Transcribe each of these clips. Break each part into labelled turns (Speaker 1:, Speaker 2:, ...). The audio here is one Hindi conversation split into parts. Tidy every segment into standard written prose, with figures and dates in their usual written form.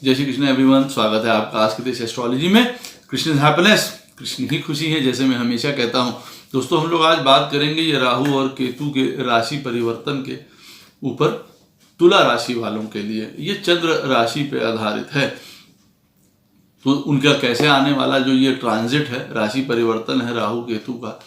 Speaker 1: जय श्री कृष्ण एवरीवन, स्वागत है आपका आज के देश एस्ट्रोलॉजी में। कृष्ण हैप्पीनेस, कृष्ण ही खुशी है, जैसे मैं हमेशा कहता हूँ। दोस्तों, हम लोग आज बात करेंगे ये राहु और केतु के राशि परिवर्तन के ऊपर तुला राशि वालों के लिए। ये चंद्र राशि पे आधारित है, तो उनका कैसे आने वाला जो ये ट्रांजिट है, राशि परिवर्तन है राहु केतु का,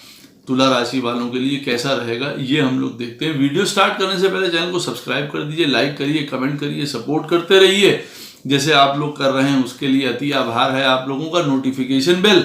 Speaker 1: तुला राशि वालों के लिए कैसा रहेगा, ये हम लोग देखते हैं। वीडियो स्टार्ट करने से पहले चैनल को सब्सक्राइब कर दीजिए, लाइक करिए, कमेंट करिए, सपोर्ट करते रहिए जैसे आप लोग कर रहे हैं। उसके लिए अति आभार है आप लोगों का। नोटिफिकेशन बेल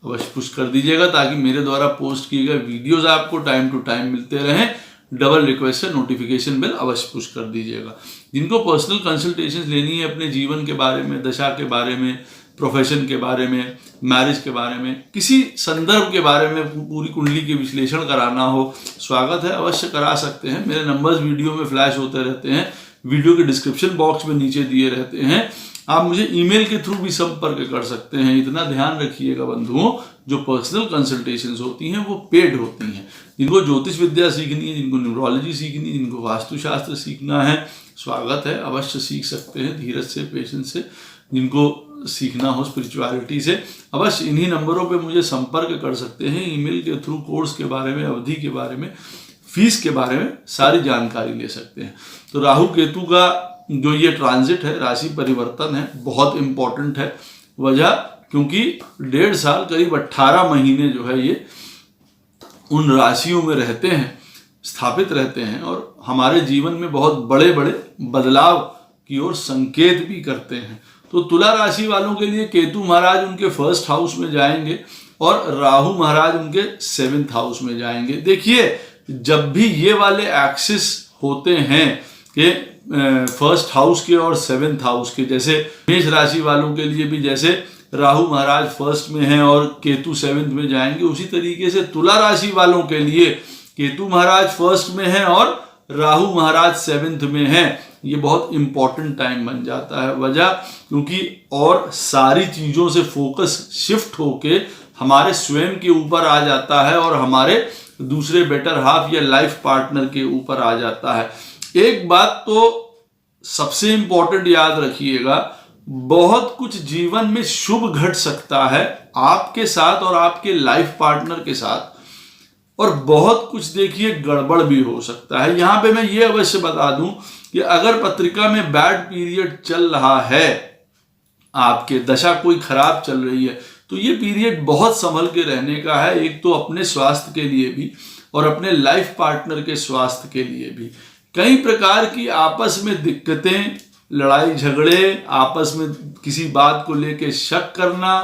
Speaker 1: अवश्य पुश कर दीजिएगा ताकि मेरे द्वारा पोस्ट किए गए वीडियोस आपको टाइम टू टाइम मिलते रहें। डबल रिक्वेस्ट है, नोटिफिकेशन बेल अवश्य पुश कर दीजिएगा। जिनको पर्सनल कंसल्टेशन लेनी है अपने जीवन के बारे में, दशा के बारे में, प्रोफेशन के बारे में, मैरिज के बारे में, किसी संदर्भ के बारे में पूरी कुंडली के विश्लेषण कराना हो, स्वागत है, अवश्य करा सकते हैं। मेरे नंबर्स वीडियो में फ्लैश होते रहते हैं, वीडियो के डिस्क्रिप्शन बॉक्स में नीचे दिए रहते हैं। आप मुझे ईमेल के थ्रू भी संपर्क कर सकते हैं। इतना ध्यान रखिएगा बंधुओं, जो पर्सनल कंसल्टेशंस होती हैं वो पेड होती हैं। जिनको ज्योतिष विद्या सीखनी है, जिनको न्यूमरोलॉजी सीखनी है, जिनको वास्तुशास्त्र सीखना है, स्वागत है, अवश्य सीख सकते हैं धीरज से, पेशेंस से। जिनको सीखना हो स्पिरिचुअलिटी से, अवश्य इन्हीं नंबरों पे मुझे संपर्क कर सकते हैं। ईमेल के थ्रू कोर्स के बारे में, अवधि के बारे में, फीस के बारे में सारी जानकारी ले सकते हैं। तो राहु केतु का जो ये ट्रांजिट है, राशि परिवर्तन है, बहुत इंपॉर्टेंट है। वजह क्योंकि 1.5 साल, करीब 18 महीने जो है ये उन राशियों में रहते हैं, स्थापित रहते हैं और हमारे जीवन में बहुत बड़े बड़े बदलाव की ओर संकेत भी करते हैं। तो तुला राशि वालों के लिए केतु महाराज उनके 1st हाउस में जाएंगे और राहु महाराज उनके 7th हाउस में जाएंगे। देखिए, जब भी ये वाले एक्सिस होते हैं कि 1st हाउस के और 7th हाउस के, जैसे मेष राशि वालों के लिए भी जैसे राहु महाराज 1st में हैं और केतु 7th में जाएंगे, उसी तरीके से तुला राशि वालों के लिए केतु महाराज 1st में हैं और राहु महाराज 7th में हैं। ये बहुत इंपॉर्टेंट टाइम बन जाता है। वजह क्योंकि और सारी चीजों से फोकस शिफ्ट होके हमारे स्वयं के ऊपर आ जाता है और हमारे दूसरे बेटर हाफ या लाइफ पार्टनर के ऊपर आ जाता है। एक बात तो सबसे इंपॉर्टेंट याद रखिएगा, बहुत कुछ जीवन में शुभ घट सकता है आपके साथ और आपके लाइफ पार्टनर के साथ, और बहुत कुछ देखिए गड़बड़ भी हो सकता है। यहां पे मैं ये अवश्य बता दूं कि अगर पत्रिका में बैड पीरियड चल रहा है, आपके दशा कोई खराब चल रही है, तो ये पीरियड बहुत संभल के रहने का है। एक तो अपने स्वास्थ्य के लिए भी और अपने लाइफ पार्टनर के स्वास्थ्य के लिए भी। कई प्रकार की आपस में दिक्कतें, लड़ाई झगड़े, आपस में किसी बात को लेके शक करना,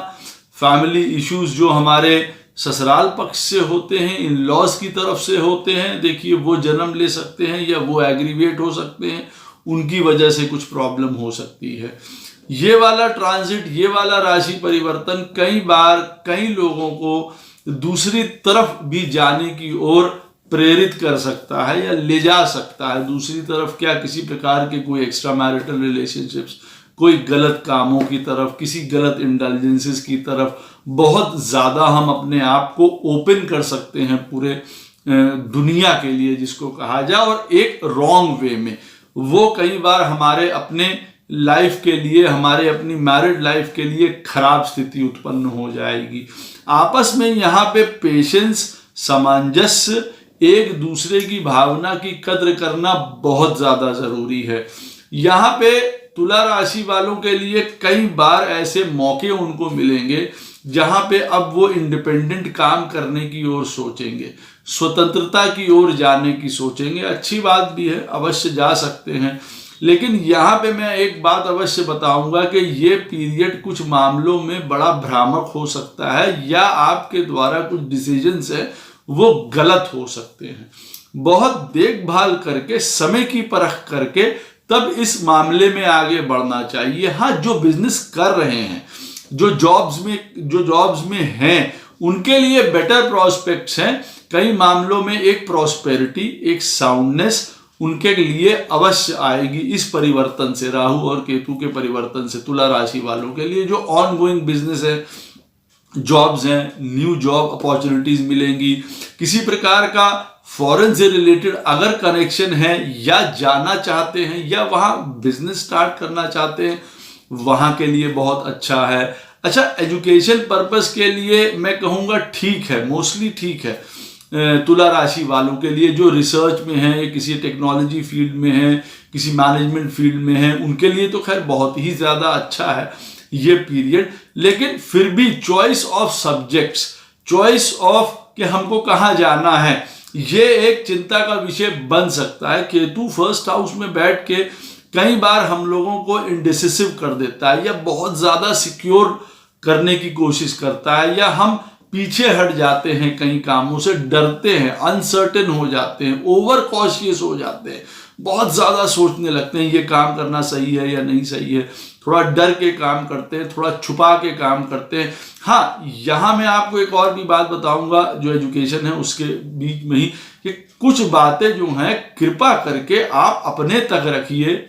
Speaker 1: फैमिली इश्यूज जो हमारे ससुराल पक्ष से होते हैं, इन लॉज की तरफ से होते हैं, देखिए वो जन्म ले सकते हैं या वो एग्रीवेट हो सकते हैं, उनकी वजह से कुछ प्रॉब्लम हो सकती है। ये वाला ट्रांजिट, ये वाला राशि परिवर्तन कई बार कई लोगों को दूसरी तरफ भी जाने की ओर प्रेरित कर सकता है या ले जा सकता है। दूसरी तरफ क्या, किसी प्रकार के कोई एक्स्ट्रा मैरिटल रिलेशनशिप्स, कोई गलत कामों की तरफ, किसी गलत इंटेलिजेंसेस की तरफ बहुत ज़्यादा हम अपने आप को ओपन कर सकते हैं पूरे दुनिया के लिए, जिसको कहा जाए, और एक रॉन्ग वे में। वो कई बार हमारे अपने लाइफ के लिए, हमारे अपनी मैरिड लाइफ के लिए खराब स्थिति उत्पन्न हो जाएगी। आपस में यहाँ पे पेशेंस, सामंजस्य, एक दूसरे की भावना की कद्र करना बहुत ज़्यादा ज़रूरी है। यहाँ पे तुला राशि वालों के लिए कई बार ऐसे मौके उनको मिलेंगे जहां पे अब वो इंडिपेंडेंट काम करने की ओर सोचेंगे, स्वतंत्रता की ओर जाने की सोचेंगे। अच्छी बात भी है, अवश्य जा सकते हैं। लेकिन यहाँ पे मैं एक बात अवश्य बताऊंगा कि ये पीरियड कुछ मामलों में बड़ा भ्रामक हो सकता है या आपके द्वारा कुछ डिसीजंस है वो गलत हो सकते हैं। बहुत देखभाल करके, समय की परख करके तब इस मामले में आगे बढ़ना चाहिए। हाँ, जो बिजनेस कर रहे हैं, जो जॉब्स में हैं, उनके लिए बेटर प्रोस्पेक्ट्स हैं। कई मामलों में एक प्रॉस्पेरिटी, एक साउंडनेस उनके लिए अवश्य आएगी इस परिवर्तन से, राहु और केतु के परिवर्तन से। तुला राशि वालों के लिए जो ऑन गोइंग बिजनेस है, जॉब्स हैं, न्यू जॉब अपॉर्चुनिटीज मिलेंगी। किसी प्रकार का फॉरेन से रिलेटेड अगर कनेक्शन है या जाना चाहते हैं या वहां बिजनेस स्टार्ट करना चाहते हैं, वहाँ के लिए बहुत अच्छा है। अच्छा, एजुकेशन पर्पस के लिए मैं कहूँगा ठीक है, मोस्टली ठीक है। तुला राशि वालों के लिए जो रिसर्च में है, किसी टेक्नोलॉजी फील्ड में है, किसी मैनेजमेंट फील्ड में है, उनके लिए तो खैर बहुत ही ज़्यादा अच्छा है ये पीरियड। लेकिन फिर भी choice of subjects, choice of कि हमको कहाँ जाना है, ये एक चिंता का विषय बन सकता है। केतु फर्स्ट हाउस में बैठ के कई बार हम लोगों को इंडिसिसिव कर देता है, या बहुत ज़्यादा सिक्योर करने की कोशिश करता है, या हम पीछे हट जाते हैं, कई कामों से डरते हैं, अनसर्टेन हो जाते हैं, ओवर कॉशियस हो जाते हैं, बहुत ज़्यादा सोचने लगते हैं ये काम करना सही है या नहीं सही है, थोड़ा डर के काम करते हैं, थोड़ा छुपा के काम करते हैं। हाँ, यहाँ मैं आपको एक और भी बात बताऊंगा जो एजुकेशन है उसके बीच में ही, कि कुछ बातें जो हैं कृपा करके आप अपने तक रखिए।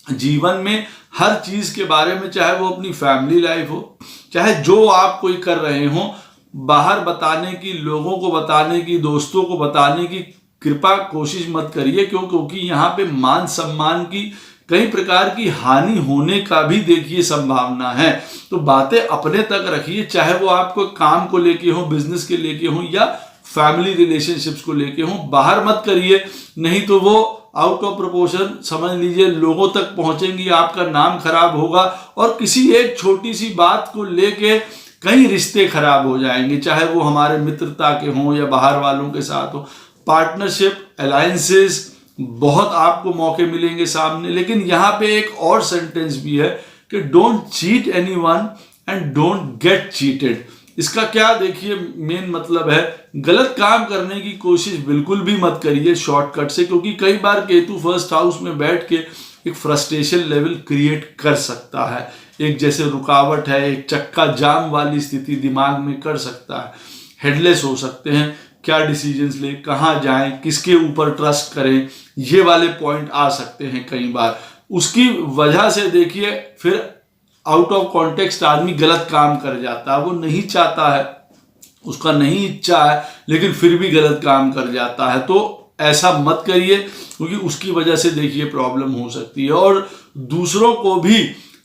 Speaker 1: जीवन में हर चीज़ के बारे में, चाहे वो अपनी फैमिली लाइफ हो, चाहे जो आप कोई कर रहे हो, बाहर बताने की, लोगों को बताने की, दोस्तों को बताने की कृपा कोशिश मत करिए, क्योंकि यहाँ पे मान सम्मान की कई प्रकार की हानि होने का भी देखिए संभावना है। तो बातें अपने तक रखिए, चाहे वो आपको काम को लेके हो, बिजनेस के लेके हो, या फैमिली रिलेशनशिप्स को लेके हो। बाहर मत करिए, नहीं तो वो आउट ऑफ प्रोपोर्शन समझ लीजिए लोगों तक पहुंचेंगी, आपका नाम खराब होगा, और किसी एक छोटी सी बात को लेके कई रिश्ते खराब हो जाएंगे, चाहे वो हमारे मित्रता के हों या बाहर वालों के साथ हो। पार्टनरशिप, अलायंसेस, बहुत आपको मौके मिलेंगे सामने। लेकिन यहाँ पे एक और सेंटेंस भी है कि don't cheat anyone and don't get cheated. इसका क्या देखिए मेन मतलब है, गलत काम करने की कोशिश बिल्कुल भी मत करिए शॉर्टकट से, क्योंकि कई बार केतु फर्स्ट हाउस में बैठ के एक फ्रस्ट्रेशन लेवल क्रिएट कर सकता है, एक जैसे रुकावट है, एक चक्का जाम वाली स्थिति दिमाग में कर सकता है। हेडलेस हो सकते हैं, क्या डिसीजंस लें, कहाँ जाएं, किसके ऊपर ट्रस्ट करें, ये वाले पॉइंट आ सकते हैं कई बार। उसकी वजह से देखिए फिर आउट ऑफ कॉन्टेक्स्ट आदमी गलत काम कर जाता है, वो नहीं चाहता है, उसका नहीं इच्छा है, लेकिन फिर भी गलत काम कर जाता है। तो ऐसा मत करिए, क्योंकि उसकी वजह से देखिए प्रॉब्लम हो सकती है। और दूसरों को भी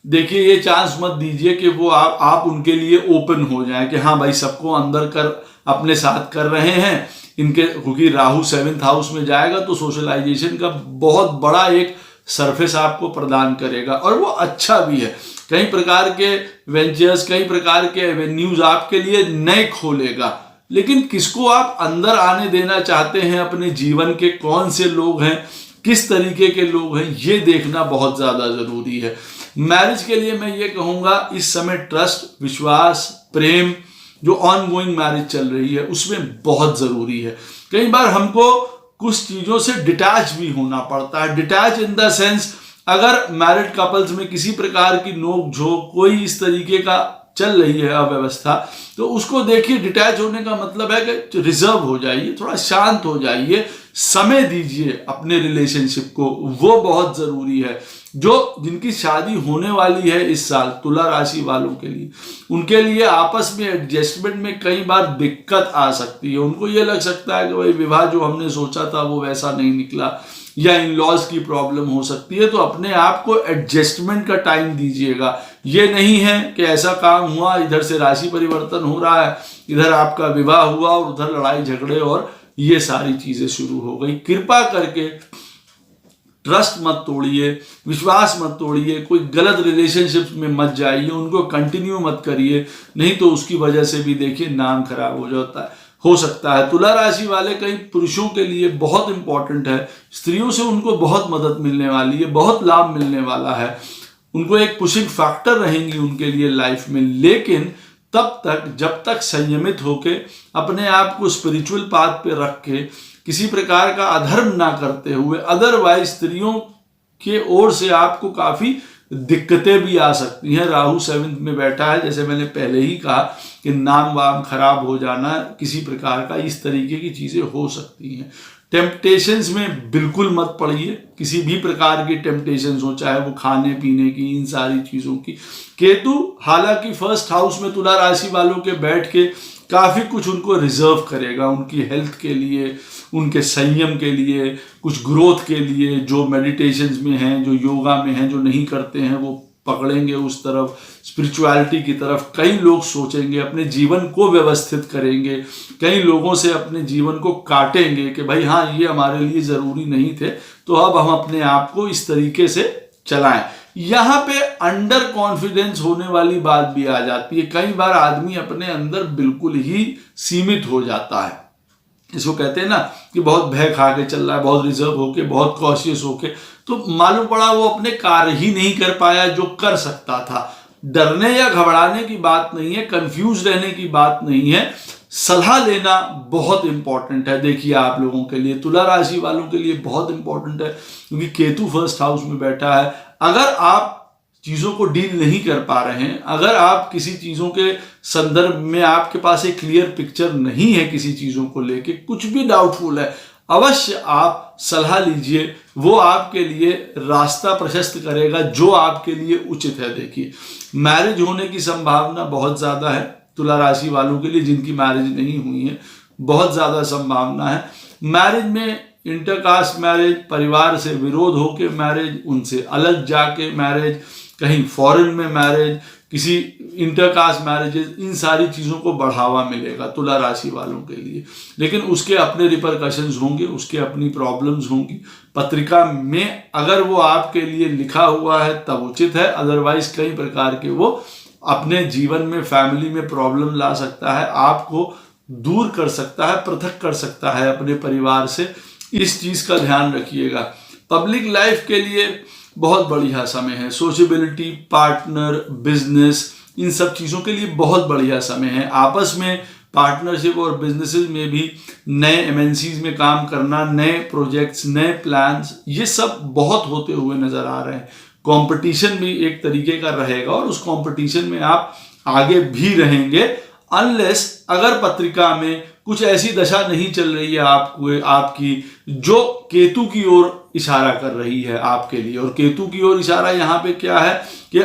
Speaker 1: देखिए ये चांस मत दीजिए कि वो आप उनके लिए ओपन हो जाएं कि हाँ भाई सबको अंदर कर अपने साथ कर रहे हैं इनके, क्योंकि राहु 7th हाउस में जाएगा तो सोशलाइजेशन का बहुत बड़ा एक सरफेस आपको प्रदान करेगा, और वो अच्छा भी है। कई प्रकार के वेंचर्स, कई प्रकार के एवेन्यूज आपके लिए नए खोलेगा। लेकिन किसको आप अंदर आने देना चाहते हैं अपने जीवन के, कौन से लोग हैं, किस तरीके के लोग हैं, ये देखना बहुत ज़्यादा ज़रूरी है। मैरिज के लिए मैं ये कहूँगा इस समय ट्रस्ट, विश्वास, प्रेम, जो ऑन गोइंग मैरिज चल रही है उसमें बहुत ज़रूरी है। कई बार हमको कुछ चीज़ों से डिटैच भी होना पड़ता है। डिटैच इन द सेंस, अगर मैरिड कपल्स में किसी प्रकार की नोक झोंक, कोई इस तरीके का चल रही है अव्यवस्था, तो उसको देखिए डिटैच होने का मतलब है कि रिजर्व हो जाइए, थोड़ा शांत हो जाइए, समय दीजिए अपने रिलेशनशिप को, वो बहुत ज़रूरी है। जो जिनकी शादी होने वाली है इस साल, तुला राशि वालों के लिए, उनके लिए आपस में एडजस्टमेंट में कई बार दिक्कत आ सकती है। उनको ये लग सकता है कि भाई विवाह जो हमने सोचा था वो वैसा नहीं निकला, या इन लॉज की प्रॉब्लम हो सकती है। तो अपने आप को एडजस्टमेंट का टाइम दीजिएगा। ये नहीं है कि ऐसा काम हुआ, इधर से राशि परिवर्तन हो रहा है, इधर आपका विवाह हुआ और उधर लड़ाई झगड़े और ये सारी चीज़ें शुरू हो गई। कृपा करके ट्रस्ट मत तोड़िए, विश्वास मत तोड़िए, कोई गलत रिलेशनशिप में मत जाइए, उनको कंटिन्यू मत करिए, नहीं तो उसकी वजह से भी देखिए नाम खराब हो जाता है, हो सकता है। तुला राशि वाले कई पुरुषों के लिए बहुत इंपॉर्टेंट है, स्त्रियों से उनको बहुत मदद मिलने वाली है, बहुत लाभ मिलने वाला है, उनको एक पुशिंग फैक्टर रहेंगी उनके लिए लाइफ में। लेकिन तब तक जब तक संयमित होके अपने आप को स्पिरिचुअल पाथ पे रख के किसी प्रकार का अधर्म ना करते हुए, अदरवाइज स्त्रियों के ओर से आपको काफ़ी दिक्कतें भी आ सकती हैं। राहु 7th में बैठा है, जैसे मैंने पहले ही कहा कि नाम वाम खराब हो जाना, किसी प्रकार का इस तरीके की चीज़ें हो सकती हैं। टेम्पटेशंस में बिल्कुल मत पड़िए, किसी भी प्रकार की टेम्पटेशंस हो, चाहे वो खाने पीने की, इन सारी चीज़ों की। केतु हालांकि फर्स्ट हाउस में तुला राशि वालों के बैठ के काफ़ी कुछ उनको रिजर्व करेगा, उनकी हेल्थ के लिए, उनके संयम के लिए, कुछ ग्रोथ के लिए, जो मेडिटेशंस में हैं, जो योगा में हैं, जो नहीं करते हैं वो पकड़ेंगे उस तरफ, स्पिरिचुअलिटी की तरफ। कई लोग सोचेंगे, अपने जीवन को व्यवस्थित करेंगे, कई लोगों से अपने जीवन को काटेंगे कि भाई हाँ ये हमारे लिए ज़रूरी नहीं थे, तो अब हम अपने आप को इस तरीके से चलाएं। यहाँ पे अंडर कॉन्फिडेंस होने वाली बात भी आ जाती है। कई बार आदमी अपने अंदर बिल्कुल ही सीमित हो जाता है, इसको कहते हैं ना कि बहुत भय खा के चल रहा है, बहुत रिजर्व होके, बहुत कॉशियस होके, तो मालूम पड़ा वो अपने कार्य ही नहीं कर पाया जो कर सकता था। डरने या घबराने की बात नहीं है, कंफ्यूज रहने की बात नहीं है, सलाह लेना बहुत इंपॉर्टेंट है। देखिए आप लोगों के लिए, तुला राशि वालों के लिए बहुत इंपॉर्टेंट है, क्योंकि केतु फर्स्ट हाउस में बैठा है। अगर आप चीज़ों को डील नहीं कर पा रहे हैं, अगर आप किसी चीज़ों के संदर्भ में आपके पास एक क्लियर पिक्चर नहीं है, किसी चीज़ों को लेके कुछ भी डाउटफुल है, अवश्य आप सलाह लीजिए, वो आपके लिए रास्ता प्रशस्त करेगा जो आपके लिए उचित है। देखिए मैरिज होने की संभावना बहुत ज़्यादा है तुला राशि वालों के लिए, जिनकी मैरिज नहीं हुई है बहुत ज़्यादा संभावना है। मैरिज में इंटरकास्ट मैरिज, परिवार से विरोध होके मैरिज, उनसे अलग जाके मैरिज, कहीं फॉरेन में मैरिज, किसी इंटरकास्ट मैरिजेस, इन सारी चीज़ों को बढ़ावा मिलेगा तुला राशि वालों के लिए। लेकिन उसके अपने रिपरकशंस होंगे, उसके अपनी प्रॉब्लम्स होंगी। पत्रिका में अगर वो आपके लिए लिखा हुआ है तब उचित है, अदरवाइज कई प्रकार के वो अपने जीवन में, फैमिली में प्रॉब्लम ला सकता है, आपको दूर कर सकता है, पृथक कर सकता है अपने परिवार से। इस चीज़ का ध्यान रखिएगा। पब्लिक लाइफ के लिए बहुत बढ़िया समय है, सोशेबिलिटी, पार्टनर, बिजनेस, इन सब चीज़ों के लिए बहुत बढ़िया समय है। आपस में पार्टनरशिप और बिजनेसेस में भी नए एमएनसीज में काम करना, नए प्रोजेक्ट्स, नए प्लान्स, ये सब बहुत होते हुए नजर आ रहे हैं। कंपटीशन भी एक तरीके का रहेगा और उस कंपटीशन में आप आगे भी रहेंगे, अनलेस अगर पत्रिका में कुछ ऐसी दशा नहीं चल रही है आपकी जो केतु की ओर इशारा कर रही है आपके लिए। और केतु की ओर इशारा यहाँ पे क्या है कि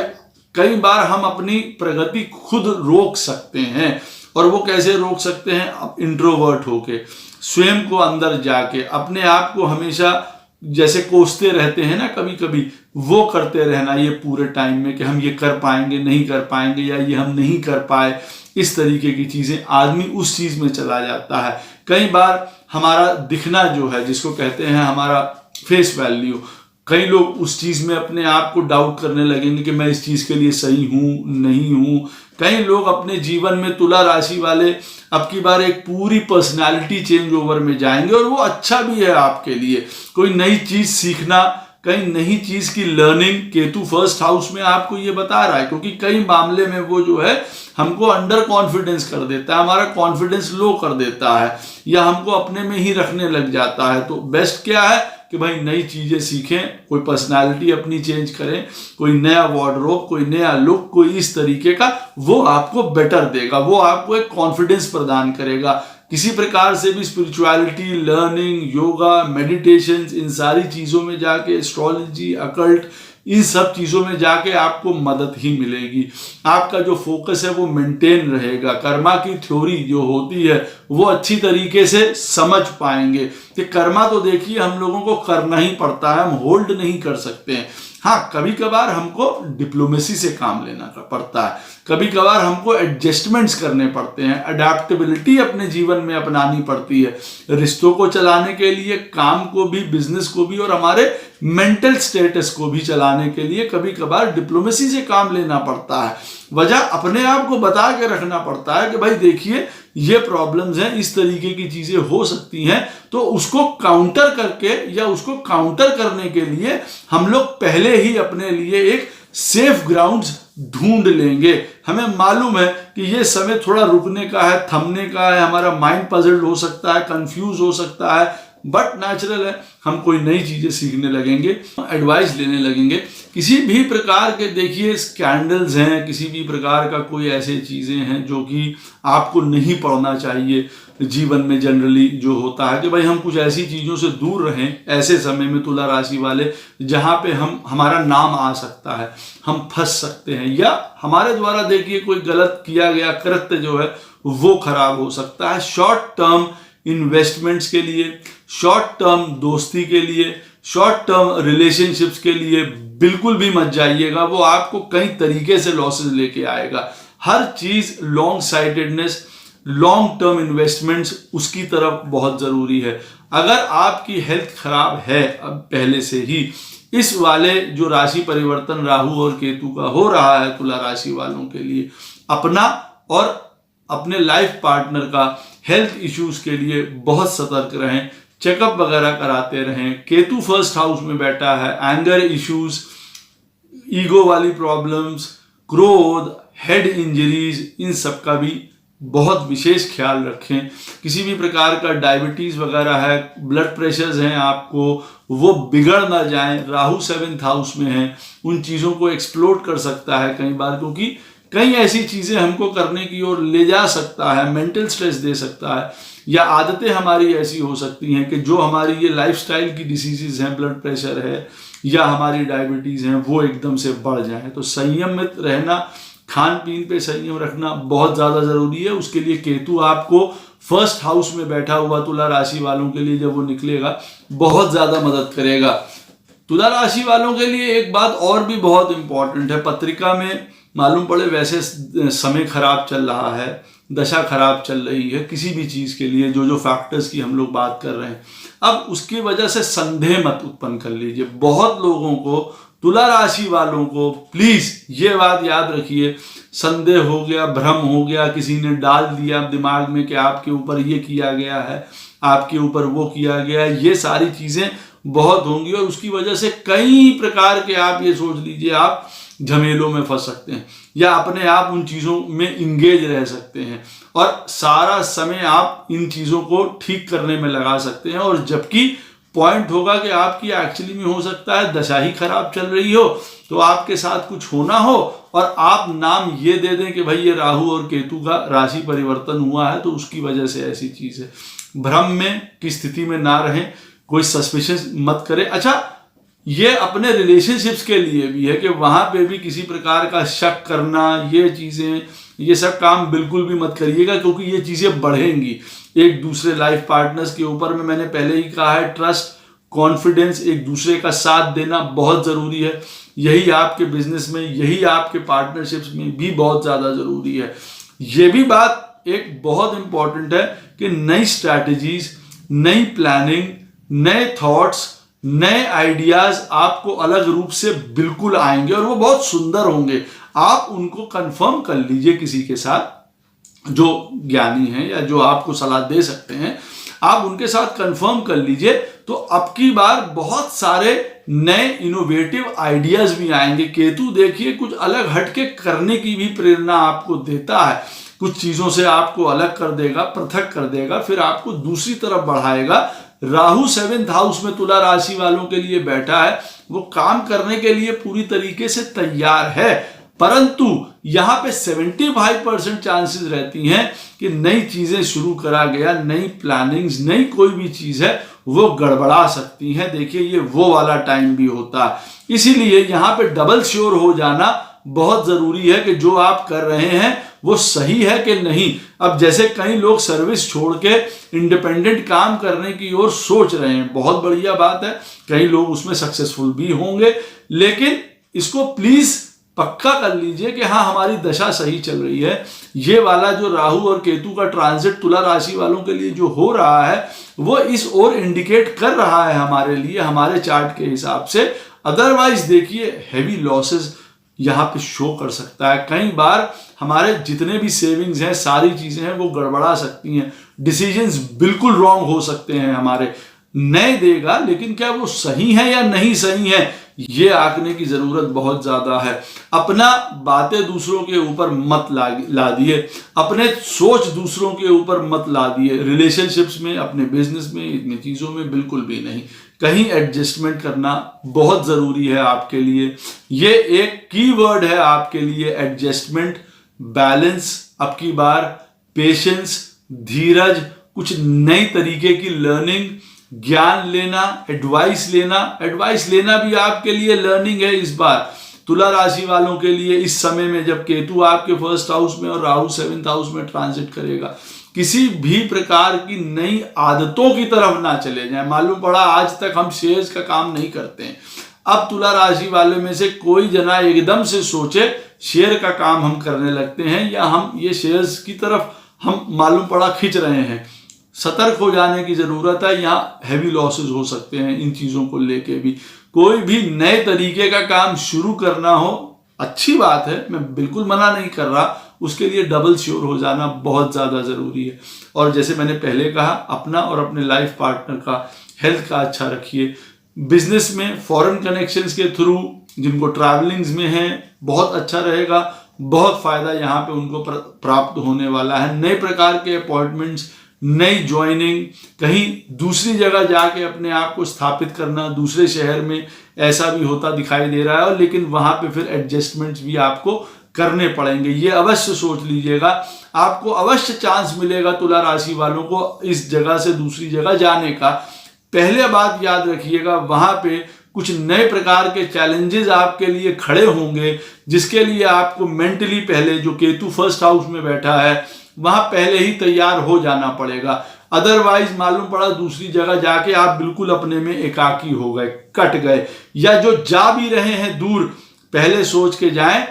Speaker 1: कई बार हम अपनी प्रगति खुद रोक सकते हैं, और वो कैसे रोक सकते हैं? अब इंट्रोवर्ट होके, स्वयं को अंदर जाके, अपने आप को हमेशा जैसे कोसते रहते हैं ना कभी कभी, वो करते रहना ये पूरे टाइम में कि हम ये कर पाएंगे, नहीं कर पाएंगे, या ये हम नहीं कर पाए, इस तरीके की चीज़ें, आदमी उस चीज़ में चला जाता है। कई बार हमारा दिखना जो है, जिसको कहते हैं हमारा फेस वैल्यू, कई लोग उस चीज़ में अपने आप को डाउट करने लगेंगे कि मैं इस चीज़ के लिए सही हूँ, नहीं हूँ। कई लोग अपने जीवन में, तुला राशि वाले अब की बार एक पूरी पर्सनालिटी चेंज ओवर में जाएंगे, और वो अच्छा भी है आपके लिए। कोई नई चीज़ सीखना, कई नई चीज़ की लर्निंग, केतु फर्स्ट हाउस में आपको ये बता रहा है, क्योंकि कई मामले में वो जो है हमको अंडर कॉन्फिडेंस कर देता है, हमारा कॉन्फिडेंस लो कर देता है, या हमको अपने में ही रखने लग जाता है। तो बेस्ट क्या है कि भाई नई चीज़ें सीखें, कोई पर्सनालिटी अपनी चेंज करें, कोई नया वार्डरोब, कोई नया लुक, कोई इस तरीके का, वो आपको बेटर देगा, वो आपको एक कॉन्फिडेंस प्रदान करेगा। किसी प्रकार से भी स्पिरिचुअलिटी, लर्निंग, योगा, मेडिटेशन, इन सारी चीज़ों में जाके, एस्ट्रोलॉजी, अकल्ट, इन सब चीज़ों में जाके आपको मदद ही मिलेगी। आपका जो फोकस है वो मेंटेन रहेगा। कर्मा की थ्योरी जो होती है वो अच्छी तरीके से समझ पाएंगे कि कर्मा तो देखिए हम लोगों को करना ही पड़ता है, हम होल्ड नहीं कर सकते हैं। हाँ, कभी कभार हमको डिप्लोमेसी से काम लेना पड़ता है, कभी कभार हमको एडजस्टमेंट्स करने पड़ते हैं, अडेप्टेबिलिटी अपने जीवन में अपनानी पड़ती है, रिश्तों को चलाने के लिए, काम को भी, बिजनेस को भी, और हमारे मेंटल स्टेटस को भी चलाने के लिए कभी कभार डिप्लोमेसी से काम लेना पड़ता है। वजह अपने आप को बता के रखना पड़ता है कि भाई देखिए ये प्रॉब्लम्स हैं, इस तरीके की चीजें हो सकती हैं, तो उसको काउंटर करके या उसको काउंटर करने के लिए हम लोग पहले ही अपने लिए एक सेफ ग्राउंड्स ढूंढ लेंगे। हमें मालूम है कि ये समय थोड़ा रुकने का है, थमने का है, हमारा माइंड पजल्ड हो सकता है, कंफ्यूज हो सकता है, बट नेचुरल है, हम कोई नई चीज़ें सीखने लगेंगे, एडवाइस लेने लगेंगे। किसी भी प्रकार के देखिए स्कैंडल्स हैं, किसी भी प्रकार का कोई ऐसे चीज़ें हैं जो कि आपको नहीं पढ़ना चाहिए जीवन में। जनरली जो होता है कि भाई हम कुछ ऐसी चीज़ों से दूर रहें ऐसे समय में, तुला राशि वाले, जहाँ पे हमारा नाम आ सकता है, हम फंस सकते हैं, या हमारे द्वारा देखिए कोई गलत किया गया कृत्य जो है वो खराब हो सकता है। शॉर्ट टर्म इन्वेस्टमेंट्स के लिए, शॉर्ट टर्म दोस्ती के लिए, शॉर्ट टर्म रिलेशनशिप्स के लिए बिल्कुल भी मत जाइएगा, वो आपको कई तरीके से लॉसेस लेके आएगा। हर चीज long sightedness, long term investments, उसकी तरफ बहुत जरूरी है। अगर आपकी हेल्थ खराब है अब पहले से ही, इस वाले जो राशि परिवर्तन राहु और केतु का हो रहा है तुला राशि वालों के लिए, अपना और अपने लाइफ पार्टनर का हेल्थ इश्यूज के लिए बहुत सतर्क रहें, चेकअप वगैरह कराते रहें। केतु फर्स्ट हाउस में बैठा है, एंगर इश्यूज, ईगो वाली प्रॉब्लम्स, क्रोध, हेड इंजरीज, इन सब का भी बहुत विशेष ख्याल रखें। किसी भी प्रकार का डायबिटीज वगैरह है, ब्लड प्रेशर्स हैं आपको, वो बिगड़ ना जाएं। राहु 7th हाउस में है, उन चीज़ों को एक्सप्लोर कर सकता है कई बार, क्योंकि कई ऐसी चीज़ें हमको करने की ओर ले जा सकता है, मेंटल स्ट्रेस दे सकता है, या आदतें हमारी ऐसी हो सकती हैं कि जो हमारी ये लाइफस्टाइल की डिसीजेज हैं, ब्लड प्रेशर है या हमारी डायबिटीज़ हैं, वो एकदम से बढ़ जाए। तो संयमित रहना, खान पीन पे संयम रखना बहुत ज़्यादा ज़रूरी है। उसके लिए केतु आपको फर्स्ट हाउस में बैठा हुआ तुला राशि वालों के लिए जब वो निकलेगा बहुत ज़्यादा मदद करेगा। तुला राशि वालों के लिए एक बात और भी बहुत इंपॉर्टेंट है, पत्रिका में मालूम पड़े वैसे समय खराब चल रहा है, दशा खराब चल रही है किसी भी चीज़ के लिए, जो फैक्टर्स की हम लोग बात कर रहे हैं, अब उसकी वजह से संदेह मत उत्पन्न कर लीजिए। बहुत लोगों को, तुला राशि वालों को, प्लीज ये बात याद रखिए, संदेह हो गया, भ्रम हो गया, किसी ने डाल दिया दिमाग में कि आपके ऊपर ये किया गया है, आपके ऊपर वो किया गया है, ये सारी चीजें बहुत होंगी और उसकी वजह से कई प्रकार के, आप ये सोच लीजिए, आप झमेलों में फंस सकते हैं या अपने आप उन चीज़ों में इंगेज रह सकते हैं और सारा समय आप इन चीज़ों को ठीक करने में लगा सकते हैं। और जबकि पॉइंट होगा कि आपकी एक्चुअली में हो सकता है दशा ही खराब चल रही हो, तो आपके साथ कुछ होना हो और आप नाम ये दे दें कि भाई ये राहु और केतु का राशि परिवर्तन हुआ है तो उसकी वजह से ऐसी चीज़ है। भ्रम में की स्थिति में ना रहें, कोई सस्पिशन मत करें। अच्छा, ये अपने रिलेशनशिप्स के लिए भी है कि वहां पे भी किसी प्रकार का शक करना, ये चीजें, ये सब काम बिल्कुल भी मत करिएगा, क्योंकि ये चीजें बढ़ेंगी एक दूसरे लाइफ पार्टनर्स के ऊपर में। मैंने पहले ही कहा है, ट्रस्ट, कॉन्फिडेंस, एक दूसरे का साथ देना बहुत जरूरी है। यही आपके बिजनेस में, यही आपके पार्टनरशिप्स में भी बहुत ज्यादा जरूरी है। ये भी बात एक बहुत इंपॉर्टेंट है कि नई स्ट्रैटेजीज, नई प्लानिंग, नए थॉट्स, नए आइडियाज आपको अलग रूप से बिल्कुल आएंगे और वो बहुत सुंदर होंगे। आप उनको कंफर्म कर लीजिए किसी के साथ जो ज्ञानी हैं या जो आपको सलाह दे सकते हैं, आप उनके साथ कंफर्म कर लीजिए, तो अब की बार बहुत सारे नए इनोवेटिव आइडियाज भी आएंगे। केतु देखिए कुछ अलग हटके करने की भी प्रेरणा आपको देता है, कुछ चीजों से आपको अलग कर देगा, पृथक कर देगा, फिर आपको दूसरी तरफ बढ़ाएगा। राहु 7th हाउस में तुला राशि वालों के लिए बैठा है, वो काम करने के लिए पूरी तरीके से तैयार है, परंतु यहां पे 75% चांसेस रहती हैं कि नई चीजें शुरू करा गया, नई प्लानिंग्स, नई कोई भी चीज है वो गड़बड़ा सकती है। देखिए ये वो वाला टाइम भी होता है, इसीलिए यहां पे डबल श्योर हो जाना बहुत जरूरी है कि जो आप कर रहे हैं वो सही है कि नहीं। अब जैसे कई लोग सर्विस छोड़ के इंडिपेंडेंट काम करने की ओर सोच रहे हैं, बहुत बढ़िया बात है, कई लोग उसमें सक्सेसफुल भी होंगे, लेकिन इसको प्लीज पक्का कर लीजिए कि हाँ हमारी दशा सही चल रही है। ये वाला जो राहु और केतु का ट्रांजिट तुला राशि वालों के लिए जो हो रहा है वो इस ओर इंडिकेट कर रहा है हमारे लिए, हमारे चार्ट के हिसाब से। अदरवाइज देखिए हैवी लॉसेस यहाँ पे शो कर सकता है। कई बार हमारे जितने भी सेविंग्स हैं, सारी चीजें हैं, वो गड़बड़ा सकती हैं, डिसीजंस बिल्कुल रॉन्ग हो सकते हैं हमारे, नहीं देगा, लेकिन क्या वो सही है या नहीं सही है ये आंकने की जरूरत बहुत ज्यादा है। अपना बातें दूसरों के ऊपर मत ला दिए, अपने सोच दूसरों के ऊपर मत ला दिए, रिलेशनशिप्स में, अपने बिजनेस में, इतनी चीजों में बिल्कुल भी नहीं। कहीं एडजस्टमेंट करना बहुत जरूरी है आपके लिए। ये एक कीवर्ड है आपके लिए, एडजस्टमेंट, बैलेंस, अब की बार पेशेंस, धीरज, कुछ नई तरीके की लर्निंग, ज्ञान लेना, एडवाइस लेना भी आपके लिए लर्निंग है इस बार। तुला राशि वालों के लिए इस समय में जब केतु आपके फर्स्ट हाउस में और राहु 7th हाउस में ट्रांजिट करेगा, किसी भी प्रकार की नई आदतों की तरफ ना चले जाएं। मालूम पड़ा आज तक हम शेयर्स का काम नहीं करते हैं, अब तुला राशि वाले में से कोई जना एकदम से सोचे शेयर का काम हम करने लगते हैं या हम ये शेयर्स की तरफ हम मालूम पड़ा खींच रहे हैं, सतर्क हो जाने की जरूरत है। यहाँ हैवी लॉसेस हो सकते हैं इन चीजों को लेके भी। कोई भी नए तरीके का काम शुरू करना हो, अच्छी बात है, मैं बिल्कुल मना नहीं कर रहा, उसके लिए डबल श्योर हो जाना बहुत ज़्यादा ज़रूरी है। और जैसे मैंने पहले कहा, अपना और अपने लाइफ पार्टनर का हेल्थ का अच्छा रखिए। बिजनेस में फॉरेन कनेक्शंस के थ्रू जिनको ट्रैवलिंग्स में है बहुत अच्छा रहेगा, बहुत फायदा यहाँ पे उनको प्राप्त होने वाला है। नए प्रकार के अपॉइंटमेंट्स, नई ज्वाइनिंग, कहीं दूसरी जगह जाके अपने आप को स्थापित करना, दूसरे शहर में ऐसा भी होता दिखाई दे रहा है, लेकिन वहां पे फिर एडजस्टमेंट्स भी आपको करने पड़ेंगे। ये अवश्य सोच लीजिएगा, आपको अवश्य चांस मिलेगा तुला राशि वालों को इस जगह से दूसरी जगह जाने का। पहले बात याद रखिएगा, वहां पे कुछ नए प्रकार के चैलेंजेस आपके लिए खड़े होंगे, जिसके लिए आपको मेंटली पहले, जो केतु फर्स्ट हाउस में बैठा है, वहां पहले ही तैयार हो जाना पड़ेगा। अदरवाइज मालूम पड़ा दूसरी जगह जाके आप बिल्कुल अपने में एकाकी हो गए, कट गए, या जो जा भी रहे हैं दूर, पहले सोच के जाएं,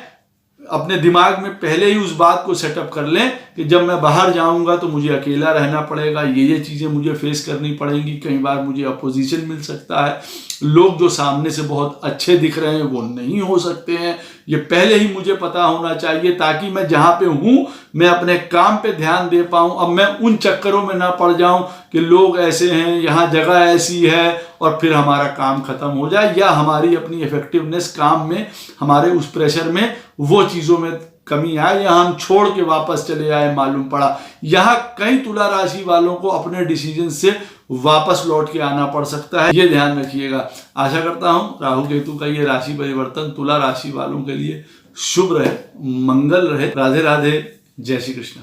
Speaker 1: अपने दिमाग में पहले ही उस बात को सेटअप कर लें कि जब मैं बाहर जाऊंगा तो मुझे अकेला रहना पड़ेगा, ये चीज़ें मुझे फेस करनी पड़ेंगी, कई बार मुझे अपोजिशन मिल सकता है, लोग जो सामने से बहुत अच्छे दिख रहे हैं वो नहीं हो सकते हैं, ये पहले ही मुझे पता होना चाहिए ताकि मैं जहाँ पे हूँ मैं अपने काम पे ध्यान दे पाऊँ। अब मैं उन चक्करों में ना पड़ जाऊँ कि लोग ऐसे हैं, यहाँ जगह ऐसी है, और फिर हमारा काम खत्म हो जाए, या हमारी अपनी इफेक्टिवनेस काम में, हमारे उस प्रेशर में, वो चीज़ों में कमी आए, या हम छोड़ के वापस चले आए। मालूम पड़ा यहाँ कई तुला राशि वालों को अपने डिसीजन से वापस लौट के आना पड़ सकता है, ये ध्यान रखिएगा। आशा करता हूँ राहु केतु का ये राशि परिवर्तन तुला राशि वालों के लिए शुभ रहे, मंगल रहे। राधे राधे, जय श्री कृष्ण।